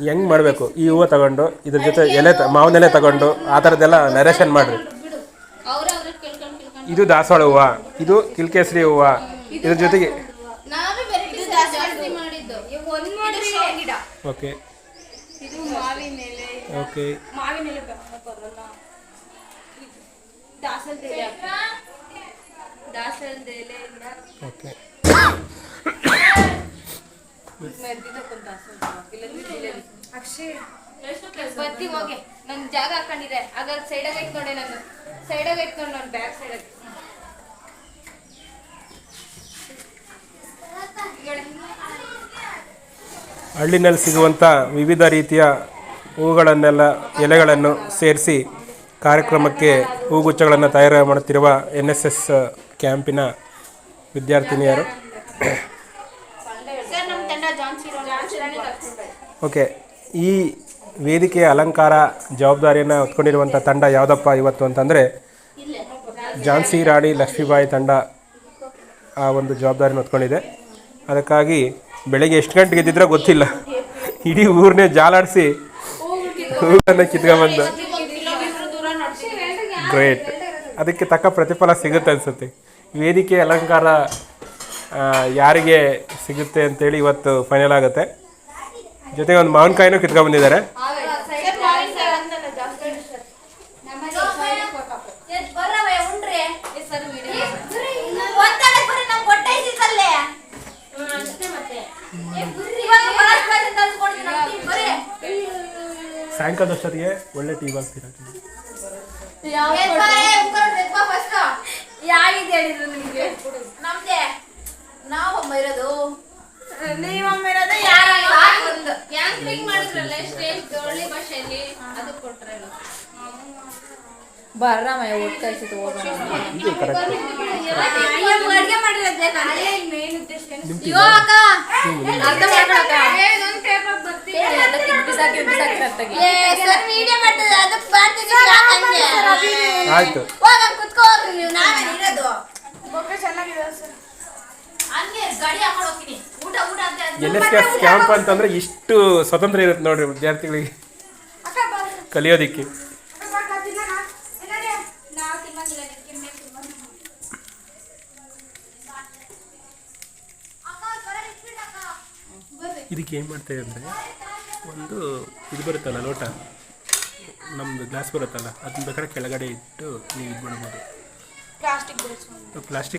ಹೆಂಗೆ ಮಾಡಬೇಕು ಈ ಹೂವು ತಗೊಂಡು ಇದ್ರ ಜೊತೆ ಎಲೆ ಮಾವಿನ ಎಲೆ ತಗೊಂಡು ಆ ಥರದ್ದೆಲ್ಲ ನರೇಷನ್ ಮಾಡಿರಿ. ಇದು ದಾಸವಾಳ ಹೂವು, ಇದು ಕಿಲ್ಕೇಸರಿ ಹೂವು, ಇದ್ರ ಜೊತೆಗೆ ಓಕೆ ಓಕೆ ಓಕೆ ಬತ್ತಿ ಹೋಗಿ ನನ್ ಜಾಗ ಹಾಕೊಂಡಿದೆ ಆಗ ಸೈಡಾಗ ಐತ್ ನೋಡಿ, ನಾನು ಸೈಡಾಗ ಐತ್ ನೋಡಿ, ನಾನು ಬ್ಯಾಕ್ ಸೈಡಾಗ. ಹಳ್ಳಿನಲ್ಲಿ ಸಿಗುವಂಥ ವಿವಿಧ ರೀತಿಯ ಹೂಗಳನ್ನೆಲ್ಲ ಎಲೆಗಳನ್ನು ಸೇರಿಸಿ ಕಾರ್ಯಕ್ರಮಕ್ಕೆ ಹೂಗುಚ್ಛಗಳನ್ನು ತಯಾರು ಮಾಡುತ್ತಿರುವ NSS ಕ್ಯಾಂಪಿನ ವಿದ್ಯಾರ್ಥಿನಿಯರು. ಓಕೆ, ಈ ವೇದಿಕೆಯ ಅಲಂಕಾರ ಜವಾಬ್ದಾರಿಯನ್ನು ಹೊತ್ಕೊಂಡಿರುವಂಥ ತಂಡ ಯಾವುದಪ್ಪ ಇವತ್ತು ಅಂತಂದರೆ ಝಾನ್ಸಿ ರಾಣಿ ಲಕ್ಷ್ಮೀಬಾಯಿ ತಂಡ ಆ ಒಂದು ಜವಾಬ್ದಾರಿನ ಹೊತ್ಕೊಂಡಿದೆ. ಅದಕ್ಕಾಗಿ ಬೆಳಗ್ಗೆ ಎಷ್ಟು ಗಂಟೆಗೆ ಎದ್ದಿದ್ರೆ ಗೊತ್ತಿಲ್ಲ, ಇಡೀ ಊರನ್ನೇ ಜಾಲಾಡಿಸಿ ಹೂವನ್ನು ಕಿತ್ಕೊಂಡ್ಬಂದು ಗ್ರೇಟ್. ಅದಕ್ಕೆ ತಕ್ಕ ಪ್ರತಿಫಲ ಸಿಗುತ್ತೆ ಅನಿಸುತ್ತೆ. ವೇದಿಕೆ ಅಲಂಕಾರ ಯಾರಿಗೆ ಸಿಗುತ್ತೆ ಅಂತೇಳಿ ಇವತ್ತು ಫೈನಲ್ ಆಗುತ್ತೆ. ಜೊತೆಗೆ ಒಂದು ಮಾವಿನಕಾಯಿನೂ ಕಿತ್ಕೊಂಡ್ಬಂದಿದ್ದಾರೆ. ಸಾಯಂಕಾಲದಷ್ಟೊತ್ತಿಗೆ ಒಳ್ಳೆ ಟೀ ಆಗ್ತೀರ. ಬರ್ರಮಯ್ಯ ಒಟ್ಟು ಕಳ್ಸಿತ್ತು ಹೋಗೋಣ. ಆಯ್ತು, NSS ಕ್ಯಾಂಪ್ ಅಂತಂದ್ರೆ ಇಷ್ಟು ಸ್ವತಂತ್ರ ಇರುತ್ತೆ ನೋಡ್ರಿ ವಿದ್ಯಾರ್ಥಿಗಳಿಗೆ ಕಲಿಯೋದಿಕ್ಕೆ. ಇದಕ್ಕೆ ಏನು ಮಾಡ್ತೇವೆ ಅಂದರೆ, ಒಂದು ಇದು ಬರುತ್ತಲ್ಲ ಲೋಟ, ನಮ್ಮದು ಗ್ಲಾಸ್ ಬರುತ್ತಲ್ಲ, ಅದನ್ನ ಬೇಕಾದ್ರೆ ಕೆಳಗಡೆ ಇಟ್ಟು ನೀವು ಇದು ಮಾಡ್ಬೋದು. ಪ್ಲಾಸ್ಟಿಕ್